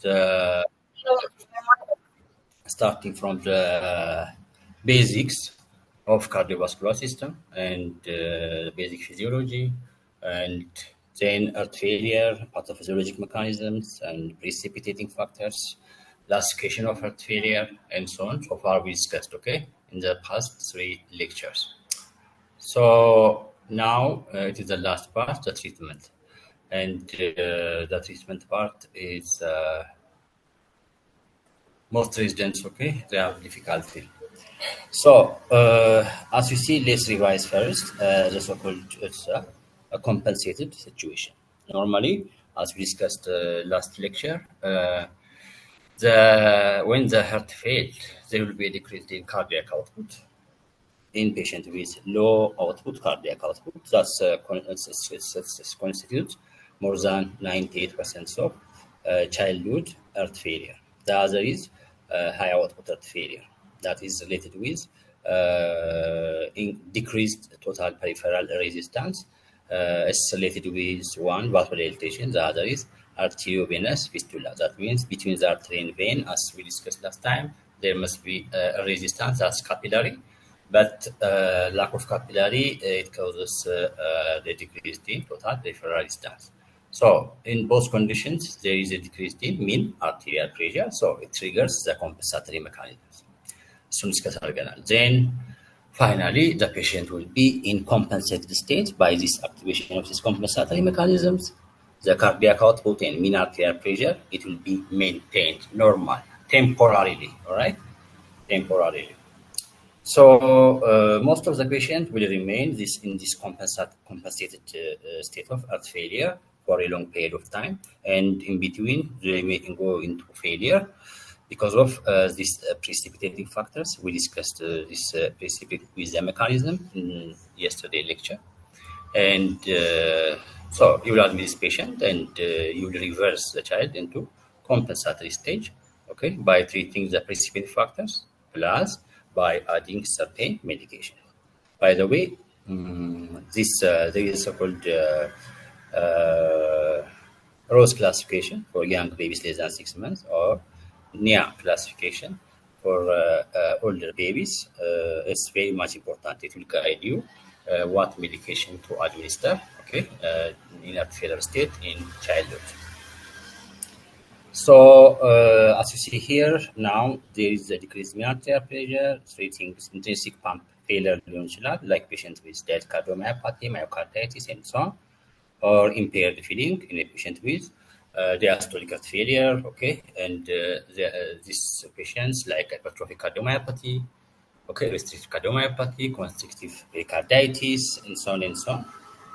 the starting from the basics of cardiovascular system and basic physiology, and then heart failure, pathophysiologic mechanisms and precipitating factors, classification of heart failure, and so on. So far we discussed, okay, in the past 3 lectures. So now it is the last part, the treatment. And the treatment part is most residents, okay, they have difficulty. So as you see, let's revise first the so-called it's a compensated situation. Normally, as we discussed last lecture, when the heart failed, there will be a decrease in cardiac output in patient with low output cardiac output. That's constitutes more than 98% of childhood heart failure. The other is high output heart failure. That is related with decreased total peripheral resistance. It's related with one vasodilatation. The other is arteriovenous fistula. That means between the artery and vein, as we discussed last time, there must be a resistance that's capillary. But lack of capillary, it causes the decrease in total peripheral resistance. So in both conditions, there is a decrease in mean arterial pressure. So it triggers the compensatory mechanisms. Then finally, the patient will be in compensated state by this activation of these compensatory mechanisms. The cardiac output and mean arterial pressure, it will be maintained normal temporarily, all right? Temporarily. So most of the patients will remain in this compensated state of heart failure for a long period of time, and in between they may go into failure because of these precipitating factors. We discussed this precipitate with the mechanism in yesterday lecture, and so you will admit this patient and you will reverse the child into compensatory stage, okay, by treating the precipitating factors plus by adding certain medication. By the way, there is so-called ROSE classification for young babies less than 6 months, or NIA classification for older babies. It's very much important. It will guide you what medication to administer, okay, in heart failure state in childhood. So as you see here, now there is a decreased mean arterial pressure, treating intrinsic pump failure like patients with dead cardiomyopathy, myocarditis, and so on, or impaired feeding in a patient with diastolic heart failure, okay, and these patients like hypertrophic cardiomyopathy, okay, restrictive cardiomyopathy, constrictive pericarditis, and so on and so on.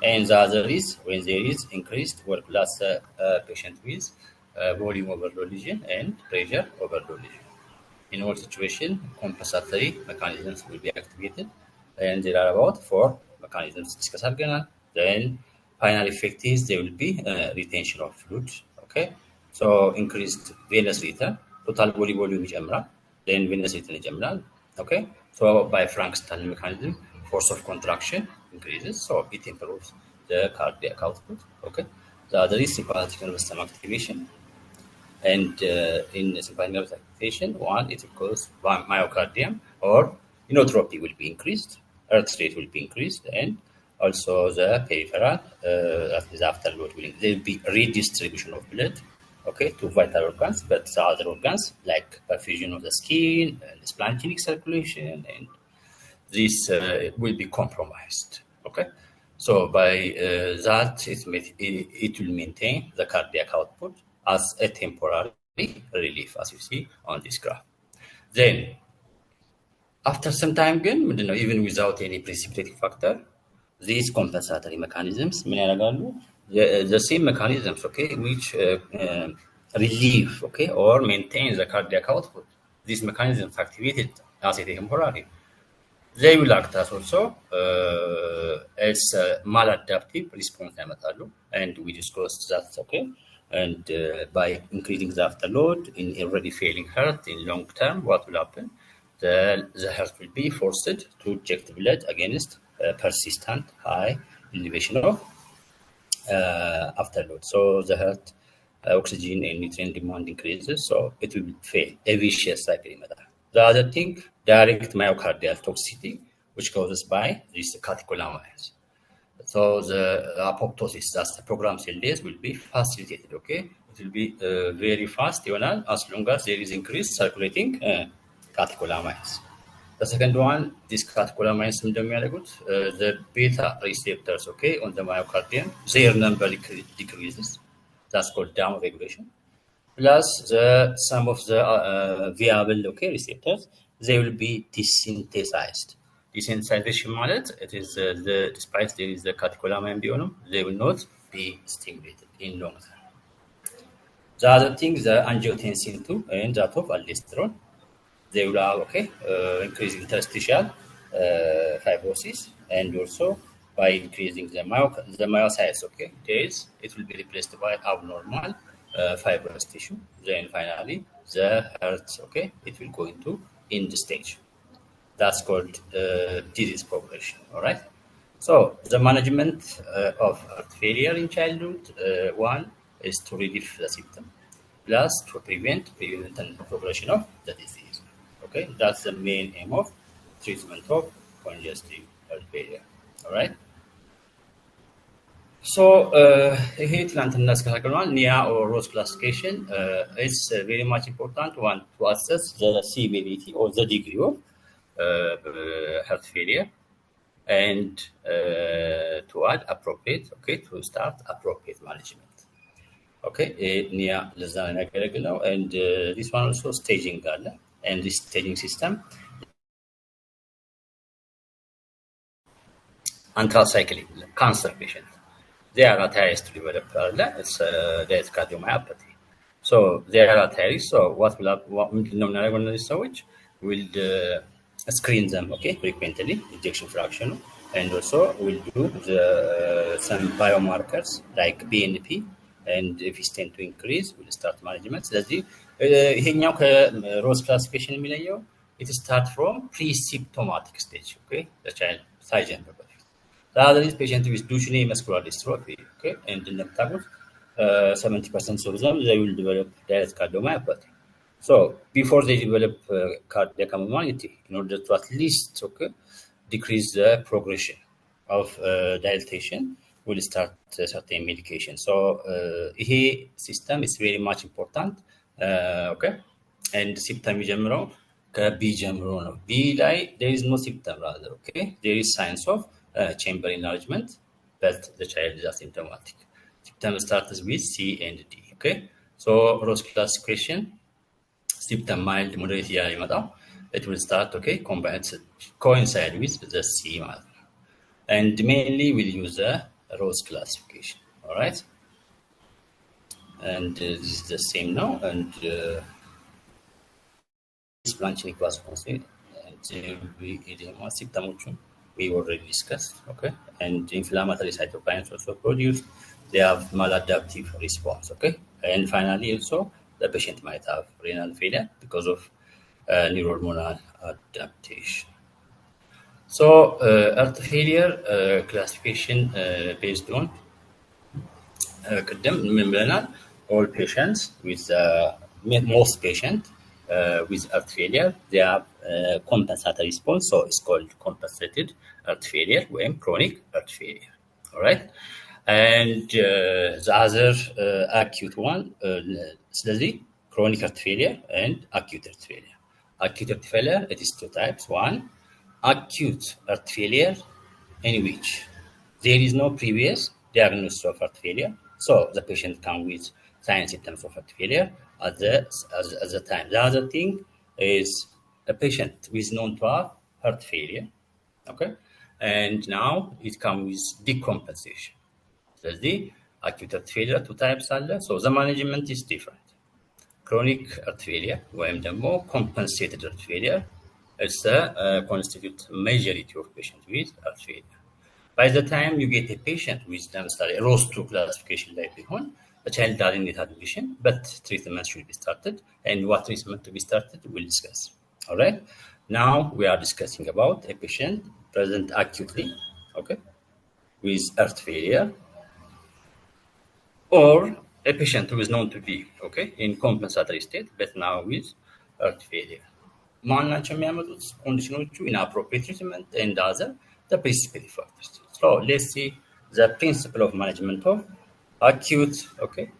And the other is when there is increased work class patient with volume overload lesion and pressure overload lesion. In all situations, compensatory mechanisms will be activated, and there are about 4 mechanisms discussed. Then final effect is there will be retention of fluid, okay? So increased venous return, total body volume general, then venous return general, okay? So by Frank-Stall mechanism, force of contraction increases, so it improves the cardiac output, okay? The other is sympathetic nervous system activation. And in sympathetic nervous activation, one, it will cause myocardium or inotropy will be increased, heart rate will be increased, and also the peripheral, that is afterload, there will be redistribution of blood, okay, to vital organs, but the other organs like perfusion of the skin, and splanchnic circulation, and this will be compromised, okay. So by that, it will maintain the cardiac output as a temporary relief, as you see on this graph. Then, after some time again, even without any precipitating factor, these compensatory mechanisms, the same mechanisms, okay, which relieve, okay, or maintain the cardiac output. These mechanisms activated as a temporary. They will act as also as maladaptive response ያመጣሉ, and we discussed that, okay. And by increasing the afterload in already failing heart in long term, what will happen? The heart will be forced to inject blood against persistent high elevation of afterload. So the heart oxygen and nutrient demand increases, so it will fail. A vicious cycle. The other thing, direct myocardial toxicity, which causes by these catecholamines. So the apoptosis, that's the program cell death, will be facilitated, okay? It will be very fast, as long as there is increased circulating catecholamines. The second one, these catecholamines, the beta receptors, okay, on the myocardium, their number decreases. That's called down regulation. Plus, some of the viable, okay, receptors, they will be desynthesized. Desensitization ማለት it is despite there is the catecholamine ቢሆንም they will not be stimulated in long term. The other thing, the angiotensin 2 and that of aldosterone, they will have increasing interstitial fibrosis, and also by increasing the myocytes, it will be replaced by abnormal fibrous tissue. Then finally the heart, it will go into end stage. That's called disease progression. All right. So the management of heart failure in childhood, one is to relieve the symptom, plus to prevent and progression of the disease. Okay, that's the main aim of treatment of congestive heart failure. All right. So here NIA or Rose classification is very much important one to assess the severity or the degree of heart failure, and to add appropriate, to start appropriate management. Okay, NIA and this one also staging guide, and this staging system anthracycline cancer patient, they are at risk to develop death cardiomyopathy. So they are at risk. So what will will screen them, frequently, ejection fraction, and also will do some biomarkers like BNP, and if it's tend to increase, we'll start management. ስለዚህ ይሄኛው ከሮዝ classification የሚለየው it start from pre-symptomatic stage, the child ሳይጀምር በፊት. The other is patient with Duchenne muscular dystrophy, and in the 70% of them, they will develop direct cardiomyopathy. So before they develop cardiac abnormality, in order to at least decrease the progression of dilatation, we'll start certain medication. So here system is very much important, and symptom B general. B like there is no symptom rather, there is signs of chamber enlargement, but the child is asymptomatic. Symptom starts with C and D. So Rose classification, symptom mild, moderate, it will start coincide with the C, and mainly we'll use the Rose classification. All right, and this is the same now, and this branching was considered, and we already discussed, and inflammatory cytokines also produced. They have maladaptive response, and finally also the patient might have renal failure because of neurohormonal adaptation. So heart failure classification based on all patients with most patients with heart failure, they have compensatory response, so it's called compensated heart failure or chronic heart failure. All right, and the other acute one, chronic heart failure and acute heart failure. Acute heart failure, it is two types. One, acute heart failure in which there is no previous diagnosis of heart failure, so the patient comes with signs and symptoms of heart failure at the time. The other thing is a patient who is known to have heart failure, and now it comes with decompensation. So the acute heart failure, two types are there, so the management is different. Chronic heart failure, ወይም ደግሞ compensated heart failure, it's constitute majority of patients with heart failure. By the time you get a patient with Rose 2 classification like one, the child doesn't need admission, but treatment should be started. And what treatment to be started, we'll discuss. All right. Now we are discussing about a patient present acutely, with heart failure, or a patient who is known to be in compensatory state, but now with heart failure. ማናቸው የሚያመጡት ኮንዲሽኖቹ inappropriate treatment and other the precipitating factors. So let's see the principle of management of acute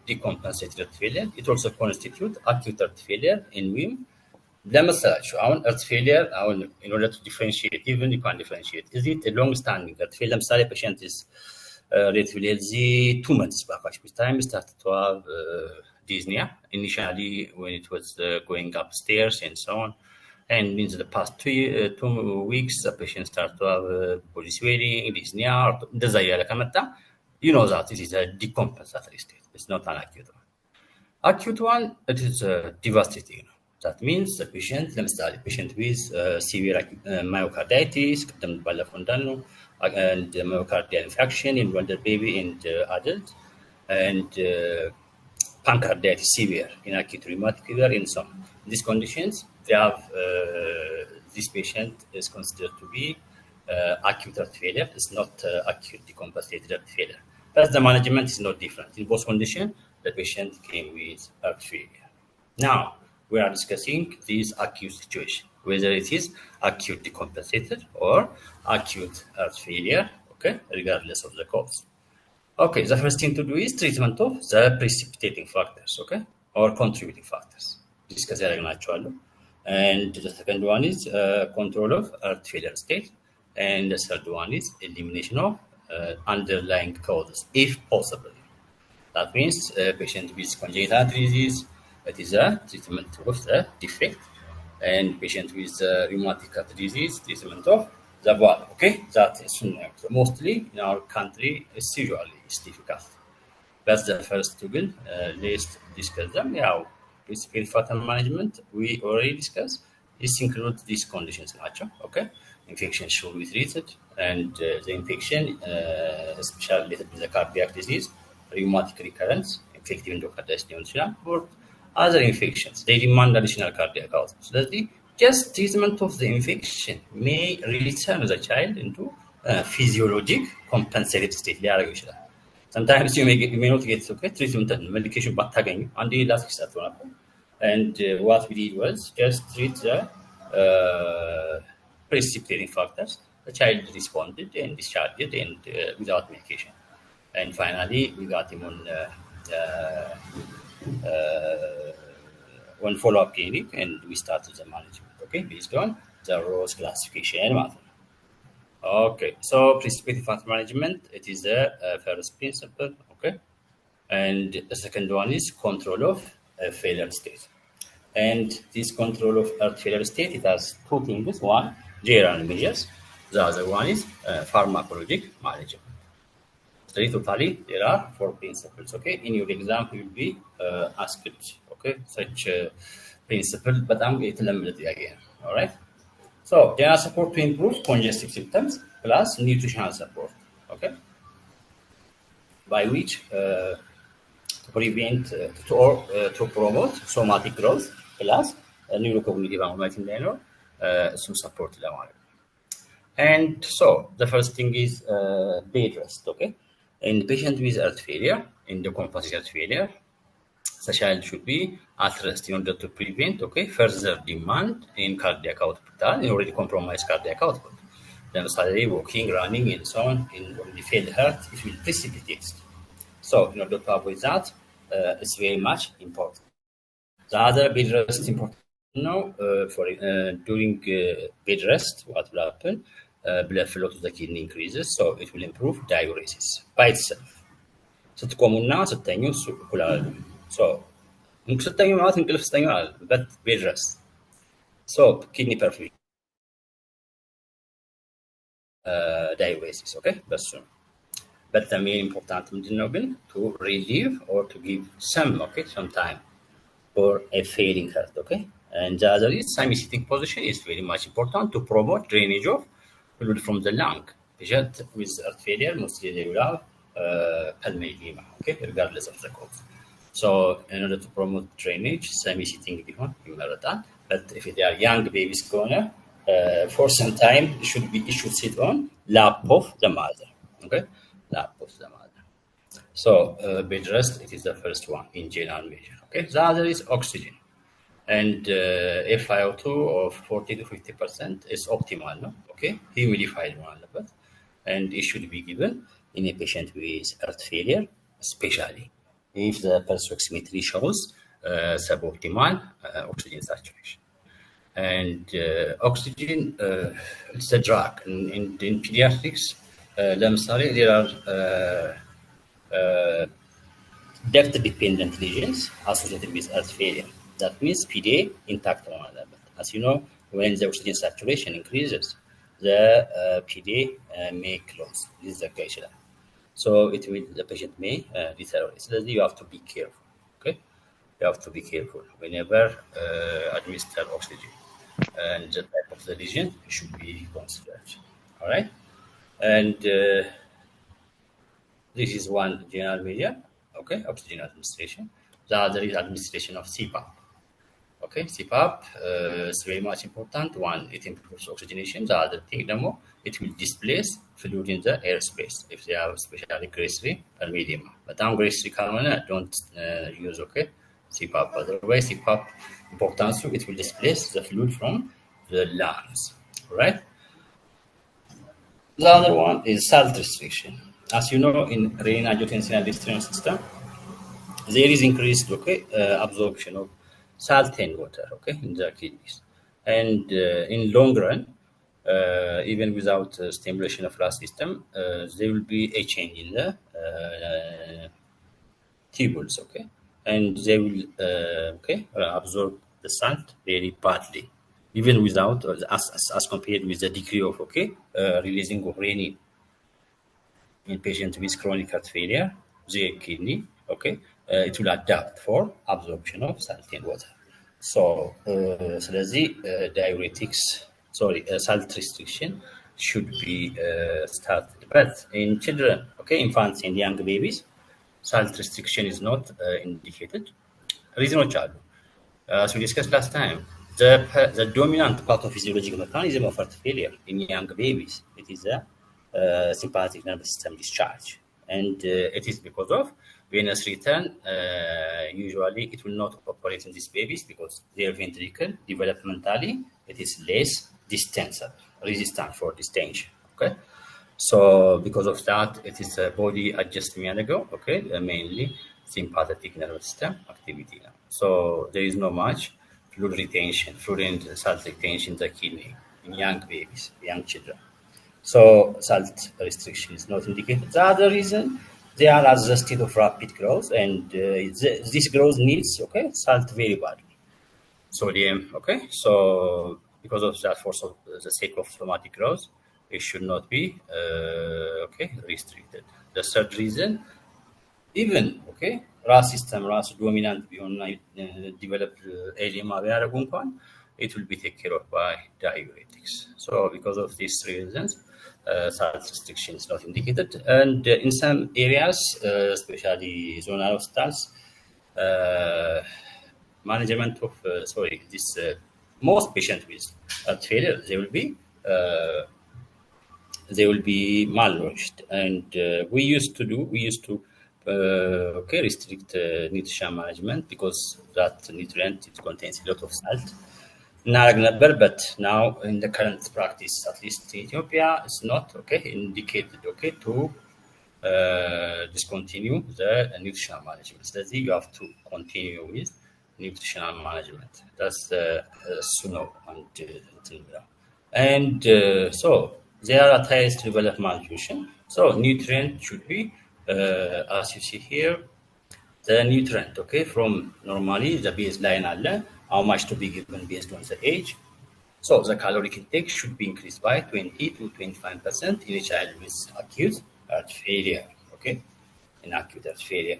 decompensated heart failure. It also constitutes acute heart failure in women. ለመሰላችሁ አሁን heart failure አሁን in order to differentiate, even you can differentiate, is it a long standing heart failure? ለምሳሌ patient is relatively healthy 2 months back with time started to have dyspnea initially when it was going upstairs and so on, and in the past 2 weeks the patient started to have body swelling, dyspnea, እንደዛ እያለ ከመጣ you know that it is a decompensatory state. It's not an acute one. Acute one, it is devastating. That means the patient, ለምሳሌ patient with severe myocarditis ቅድም ባለፈው እንዳልነው and myocardial infarction in older baby and adult, and pancreatitis severe in acute rheumatic fever and so on. In these conditions, they have this patient is considered to be acute heart failure. It's not acute decompensated heart failure. But the management is not different. In both conditions, the patient came with heart failure. Now, we are discussing this acute situation, whether it is acute decompensated or acute heart failure, regardless of the cause. Okay, the first thing to do is treatment of the precipitating factors, or contributing factors. Discuss ያደረግናቸዋለሁ. And the second one is control of heart failure state, and the third one is elimination of underlying causes, if possible. That means patient with congenital disease, it is a treatment of the defect, and patient with rheumatic heart disease, treatment of the valve. That is mostly in our country is usually difficult. That's the first two. Let's discuss them. Now, precipitating factor management we already discussed. This includes these conditions. Infection should be treated, and the infection, especially related to the cardiac disease, rheumatic recurrence, infective endocarditis, or other infections, they demand additional cardiac output. So that's the just treatment of the infection may return the child into physiologic compensated state. Sometimes you may not get treatment and medication, but again, and what we did was just treat the precipitating factors. The child responded and discharged it, and without medication. And finally, we got him on one follow-up clinic, and we started the management, based on the ROS classification. So precipitating factor management, it is the first principle, and the second one is control of failure state. And this control of heart failure state, it has two things. One, general measures. The other one is pharmacologic management. So totally, there are 4 principles. In your exam, you will be asked, such principle, but I'm going to limit it again. All right. So general support to improve congestive symptoms plus nutritional support. By which to prevent to promote somatic growth plus neurocognitive environment some support. And so the first thing is bed rest. In patient with heart failure, in the compensated heart failure, the child should be at rest in order to prevent further demand in cardiac output, in already compromised cardiac output. Then suddenly walking, running, and so on in already failed heart, it will precipitate. So in order to avoid that, it's very much important. The other bed rest important now for during bed rest, what will happen? Blood flow to the kidney increases, so it will improve diuresis by itself. ስትቆሙና ስተኙ እኩል አይደለም። So ስተኙ ማለት እንቅልፍ ስተኙ አይደለም, but bed rest. So kidney perfusion, diuresis, በሱ ነው። But the main important ምንድነው ግን to relieve or to give some time for a failing heart, and the other is semi-sitting position is very much important to promote drainage of fluid from the lung. Patient with heart failure mostly they will have pulmonary edema, regardless of the cause. So in order to promote drainage, semi-sitting ቢሆን ይመረጣል. But if they are young babies ከሆነ for some time it should sit on lap of the mother, lap of the mother. So bed rest, it is the first one in general measure. Okay, the other is oxygen, and FiO2 of 40 to 50% is optimal. No? Okay, humidified one, but and it should be given in a patient with heart failure, especially if the pulse oximetry shows suboptimal oxygen saturation. And oxygen, it's a drug. In pediatrics, ለምሳሌ there are depth-dependent lesions associated with heart failure. That means PDA intact on that. As you know, when the oxygen saturation increases, the PDA may close. This is the case. So the patient may deteriorate. So you have to be careful. Okay, you have to be careful whenever administer oxygen, and the type of the lesion should be considered. All right, and this is one general measure. Okay, oxygen administration. The other is administration of CPAP. Okay, CPAP is very much important. One, it improves oxygenation. The other thing, it will displace fluid in the airspace if they have especially grade 3 or medium. But on grade 3 don't use CPAP. Otherwise, CPAP importance, it will displace the fluid from the lungs. Right. The other one is salt restriction. As you know, in renin-angiotensin distribution system, there is increased absorption of salt and water in the kidneys, and in long run, even without stimulation of RAS system, there will be a change in the tubules, and they will absorb the salt very badly, even without as compared with the degree of releasing of renin. In patients with chronic heart failure, their kidney, it will adapt for absorption of salt and water. So, diuretics, salt restriction should be started. But in children, infants and young babies, salt restriction is not indicated. Reasons are, as we discussed last time, the dominant pathophysiological mechanism of heart failure in young babies, it is the sympathetic nervous system discharge, and it is because of venous return. Usually it will not operate in these babies because their ventricle developmentally it is less resistant for distension. So because of that, it is a body adjustment mainly sympathetic nervous system activity now. So there is no much fluid and salt retention in the kidney in young babies, young children. So salt restriction is not indicated. The other reason, they are at the state of rapid growth, and this growth needs salt very badly. Sodium, so because of that, for the sake of somatic growth, it should not be restricted. The third reason, even RAS system, RAS dominant beyond developed edema, it will be taken care of by diuretics. So because of these reasons, salt restriction is not indicated. And in some areas, especially zonal hospitals, management of most patients with heart failure, they will be malnourished, and we used to restrict nutrition management because that nutrient, it contains a lot of salt. But now in the current practice, at least in Ethiopia, it's not indicated to discontinue the nutritional management. So you have to continue with nutritional management. That's and so they are at highest level of malnutrition. So nutrient should be, as you see here, the nutrient, from normally the baseline, how much to be given based on the age. So the caloric intake should be increased by 20 to 25% in a child with acute heart failure, in acute heart failure.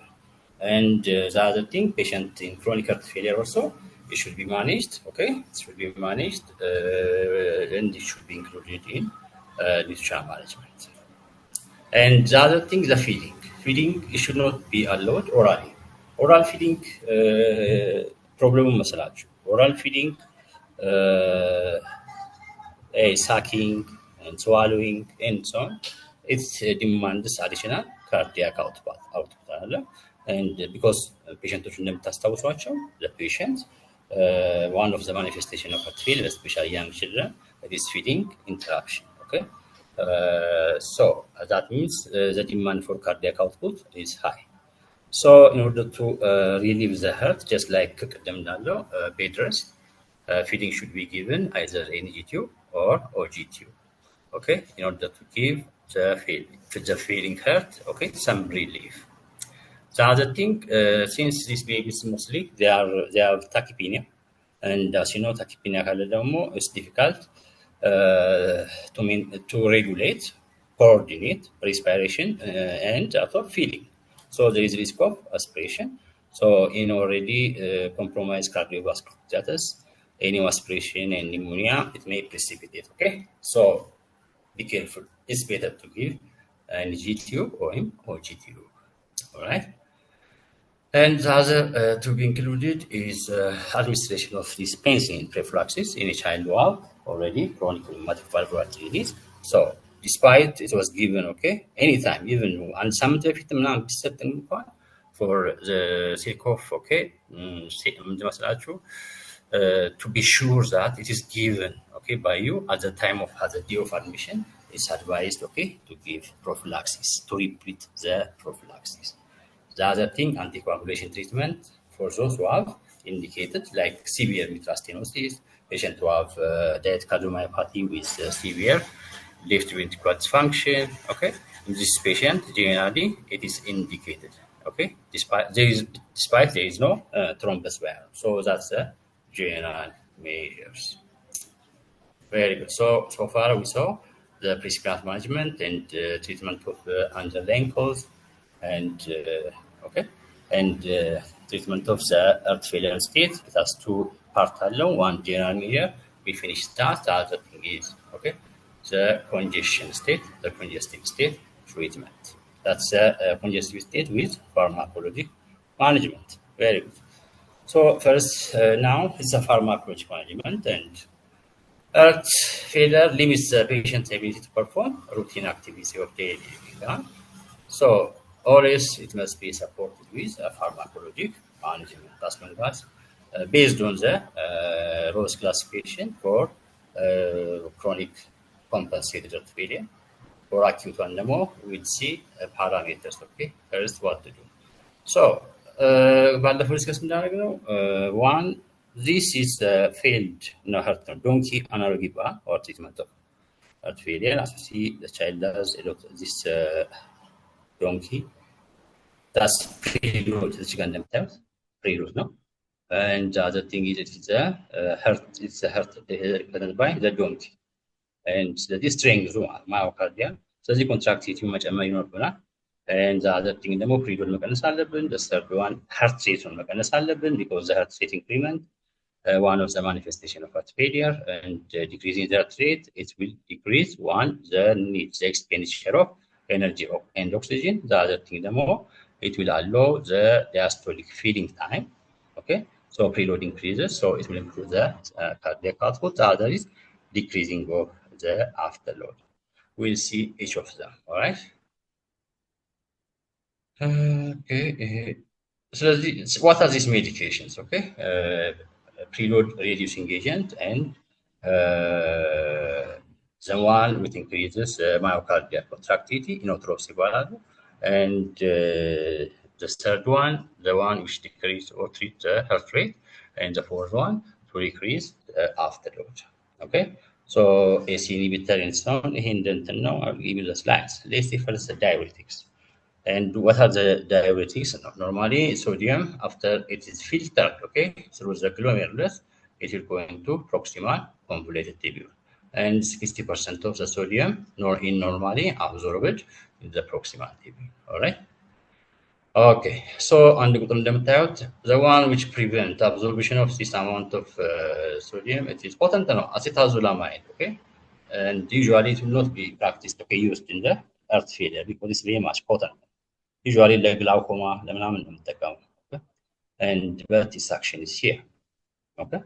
And the other thing, patient in chronic heart failure also, it should be managed, it should be managed, and it should be included in nutrition management. And the other thing is the feeding. Feeding, it should not be allowed orally. Oral feeding, problem መስላችሁ? Oral feeding, sucking and swallowing and so on, it demands additional cardiac output and because patients እንደምታስታውሷቸው the patient one of the manifestation of heart failure, especially young children, that is feeding interruption. Okay, so that means the demand for cardiac output is high. So in order to relieve the heart, just like ቅድም እንዳለው bed rest, feeding should be given either NG tube or OG tube. Okay, in order to give the feeling heart, okay, some relief. The other thing, since these babies mostly they have tachypnea, and as you know, tachypnea is difficult to regulate, coordinate respiration and also feeding. So there is risk of aspiration. So in already compromised cardiovascular status, any aspiration and pneumonia, it may precipitate. Okay, so be careful. It's better to give an G tube or OG tube. All right. And the other to be included is administration of dispensing prophylaxis in a child who have already chronic rheumatic valvular disease. So despite it was given, okay, anytime, even and some for the sake of, okay, to be sure that it is given, okay, by you at the time of at the day of admission, it's advised, okay, to give prophylaxis, to repeat the prophylaxis. The other thing, anticoagulation treatment for those who have indicated, like severe mitral stenosis, patients who have diabetic cardiomyopathy with severe left ventricular dysfunction. Okay, in this patient, generally it is indicated. Okay, despite there is no thrombus valve. So that's the general measures. Very good. So far we saw the prescribed management and treatment of underlying cause, and okay, and treatment of the heart failure state. It has two parts alone. One general measure. We finished that. The other thing is, okay, the congestion state, the congestive state treatment. That's the congestive state with pharmacologic management. Very good. So first, now it's a pharmacologic management, and heart failure limits the patient's ability to perform routine activities of daily living. So always it must be supported with a pharmacologic management as long as based on the Rose classification for chronic compensated heart failure. For acute one more, we'll see parameters. Okay, first what to do. So ባለፈው ዲስከስ እንዳደረግነው one, this is failed heart donkey analogy or treatment of heart failure. As you see, the child does a lot of this donkey. That's preload. Preload, no? And the other thing is it's a heart. It's a heart represented by the donkey, and the strings myocardium. So the contractility much ይኖርብናል. And the other thing, the more preload መቀነስ አለብን. The third one, heart rate መቀነስ አለብን, because the heart rate increment, one of the manifestation of heart failure, and decreasing the heart rate, it will decrease one, the needs, the expenditure of energy and oxygen. The other thing, the more it will allow the diastolic feeding time. Okay, so preload increases, so it will improve the cardiac output. The other is decreasing of the afterload. We'll see each of them. All right. Okay. So what are these medications? Okay, preload reducing agent, and the one which increases myocardial contractility, inotrops, and the third one, the one which decrease or treat the heart rate, and the fourth one to decrease afterload. Okay, so ACE inhibitor and so on. I'll give you the slides. Let's see first the diuretics. And what are the diuretics? Normally, sodium, after it is filtered, okay, through the glomerulus, it will go into proximal convoluted tubule. And 60% of the sodium normally absorbed in the proximal tubule. All right. Okay. So on the one which prevent absorption of this amount of sodium, it is potent, acetazolamide. Okay. And usually it will not be practiced, okay, used in the heart failure because it's very much potent. Usually like glaucoma, and but its action is here. Okay,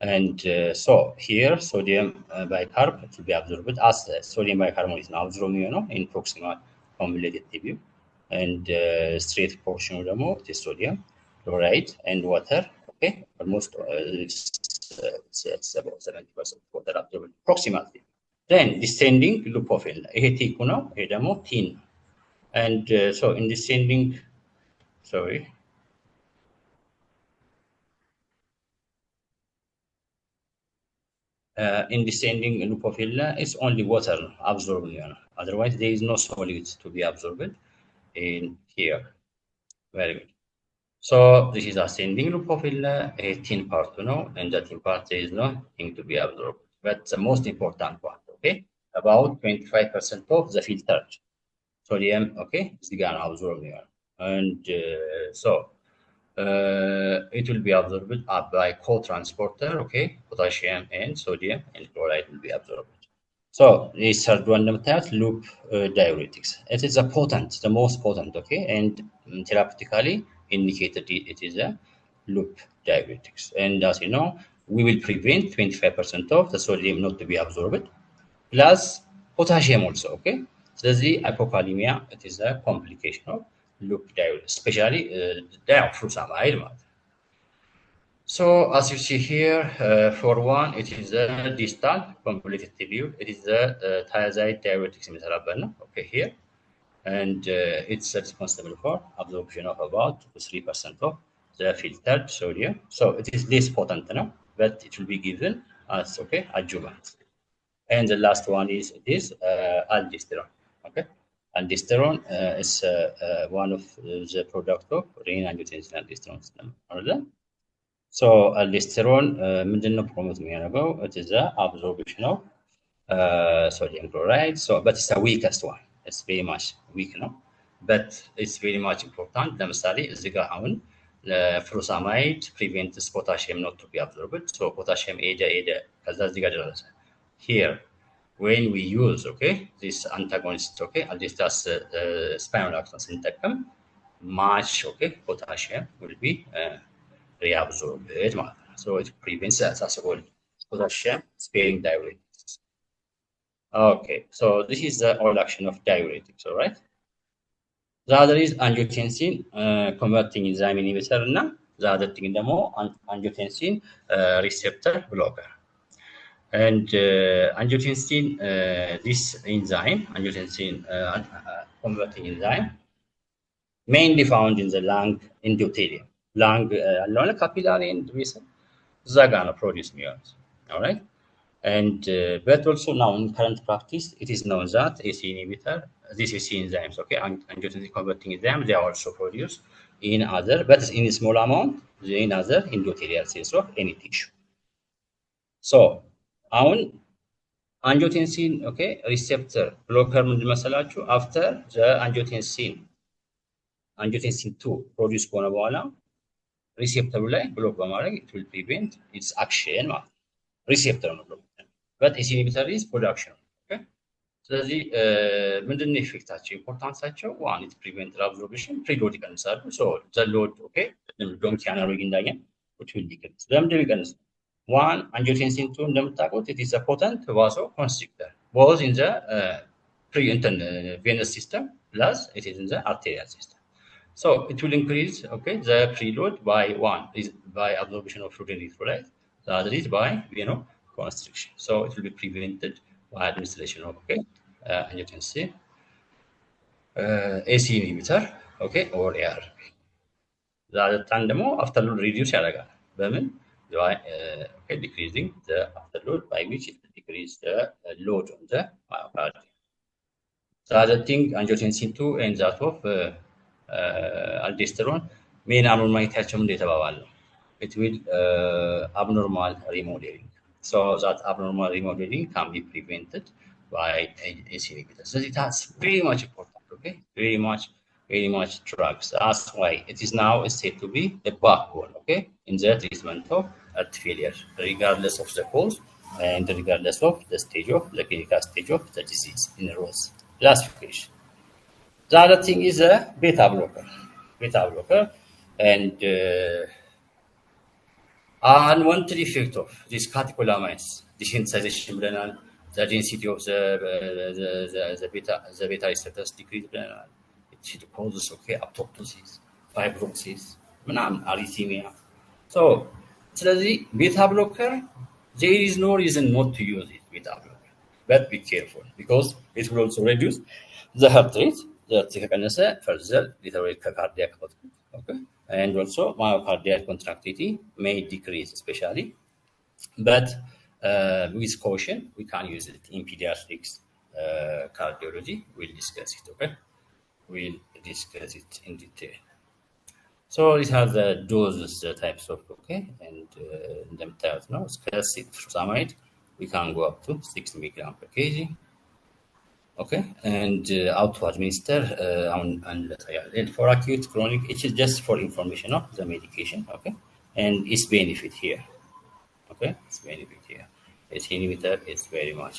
and so here sodium bicarb to be absorbed as sodium bicarbonate is now absorbed, in proximal convoluted tubule. and straight portion ደግሞ it is sodium chloride and water. Okay, almost it's about 70% water absorbed approximately. Then descending leukophil ይሄ ቲኩ ነው። ይሄ ደግሞ ቲን and so in descending sorry in descending leukophil it's only water absorbed. Otherwise there is no solids to be absorbed in here. Very good. So this is ascending leukophil, a thin part, and that thin part there is nothing to be absorbed. But the most important part, okay, about 25% of the filtered sodium, okay, is going to absorb here. And so it will be absorbed by co-transporter, okay, potassium and sodium and chloride will be absorbed. So this third one, loop diuretics. It is the most potent, okay, and therapeutically indicated it is a loop diuretics. And as you know, we will prevent 25% of the sodium not to be absorbed, plus potassium also, okay. So the hypokalemia, it is a complication of loop diuretics, especially diaphragmide. So as you see here, for one, it is a distal completed tubule. It is a thiazide diuretics metabolic, okay, here. And it's responsible for absorption of about 3% of the filtered sodium. So it is less potent now, but it will be given as, okay, adjuvant. And the last one is aldosterone, okay. Aldosterone is one of the product of renin-angiotensin aldosterone. So aldosterone ምንድነው ፕሮሞት የሚያደርገው? it is the absorption of sodium chloride. So but it's the weakest one. It's very much weak, but it's very much important. ለምሳሌ እዚህ ጋር አሁን ፍሩሳማይድ prevents potassium not to be absorbed. So potassium ሄደ ከዛ እዚህ ጋር ደረሰ. Here when we use, okay, this antagonist, okay, aldosterone spironolactone ስንጠቀም much, okay, potassium will be reabsorbed. So it prevents accessible potassium sparing diuretics. Okay, so this is the all action of diuretics, all right. The other is angiotensin converting enzyme inhibitor, and the other thing ደግሞ angiotensin receptor blocker. And angiotensin, this enzyme, angiotensin converting enzyme, mainly found in the lung endothelium. Lung capillary and vessel, they're gonna produce neurons, all right. And but also now in current practice, it is known that AC inhibitor, these AC enzymes, okay, angiotensin converting enzymes, they are also produced in other, but in a small amount, in other endothelial cells of any tissue. So አሁን angiotensin, okay, receptor blocker ምንድን መሰላችሁ? after the angiotensin 2 produce ከሆነ በኋላ ሪሴፕተሩ ላይ ብሎክ በማድረግ it will prevent its action ማለት ሪሴፕተር ነው ብሎክ but AC inhibitor is production, okay. ስለዚህ ምንድነው ኢፌክታቸው? ኢምፖርታንሳቸው one, it prevent absorption, preload ይቀንሳሉ. so the load, okay, ዶንኪ አናሎግ እንዳየን which will decrease. ለምንድነው ይቀንስ? One, angiotensin 2 እንደምታውቁት it is a potent vasoconstrictor, both in the venous system plus it is in the arterial system. So it will increase, okay, the preload by one is by absorption of fluid and electrolyte. The other is by vasoconstriction. So it will be prevented by administration of, okay, angiotensin AC inhibitor, okay, or ARB. The other time ደግሞ afterload reduce ያደርጋል በምን by decreasing the afterload, by which it decrease the load on the myocardium. The other thing, angiotensin 2 and that of aldosterone main abnormality እንዴት ተባባለው? It will abnormal remodeling. So that abnormal remodeling can be prevented by AC inhibitors. So that's very much important, okay? Very much drugs. That's why it is now said to be a backbone, okay, in the treatment of heart failure, regardless of the cause and regardless of the stage of the clinical stage of the disease in Ross classification. The other thing is a beta blocker, and unwanted effect of these catecholamines, desensitization ብለናል. The density of the beta receptors decrease ብለናል. It cirrhosis, okay, apoptosis, fibrosis, ምናምን arrhythmia. So ስለዚህ ቤታ ብሎከር there is no reason not to use it beta blocker, but be careful because it will also reduce the heart rate. ከቀነሰ further deteriorate cardiac output, okay, and also myocardial contractility may decrease especially, but with caution we can use it in pediatrics cardiology. We'll discuss it, okay, we'll discuss it in detail. So it has the doses types of, okay, and እንደምታዩት ነው እስከ 6 furosemide we can go up to 6 milligram per kg, okay, and how to administer and for acute chronic it is just for information of the medication, okay, and its benefit here, okay, its benefit here. Its inhibitor is very much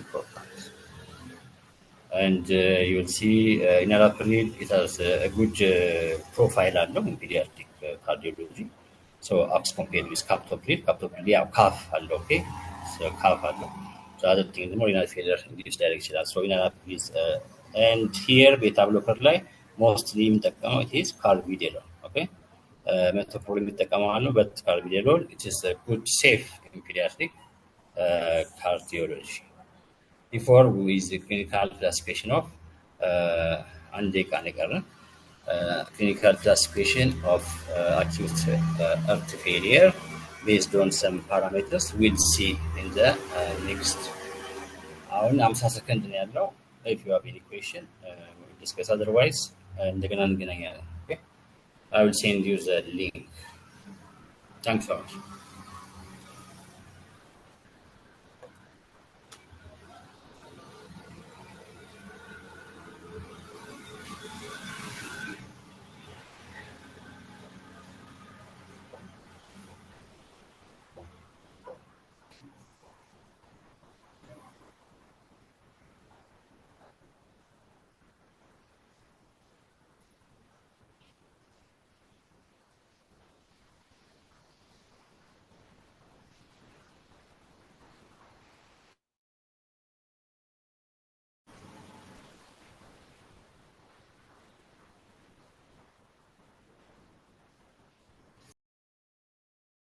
important. And you will see enalapril, it has a good profile in pediatric cardiology. So as compared with captopril, yeah, calf, okay, so calf, so other things more renal failure in this direction. So enalapril is, and here beta blocker like mostly it is carbidiol, okay. Metoprolol but carbidiol it is a good safe in pediatric cardiology. Before with the clinical classification of clinical classification of acute heart failure based on some parameters. We'll see in the next. I'm 50 seconds in ያለው. If you have any question, we'll discuss. Otherwise, okay, I will send you the link. Thanks so much.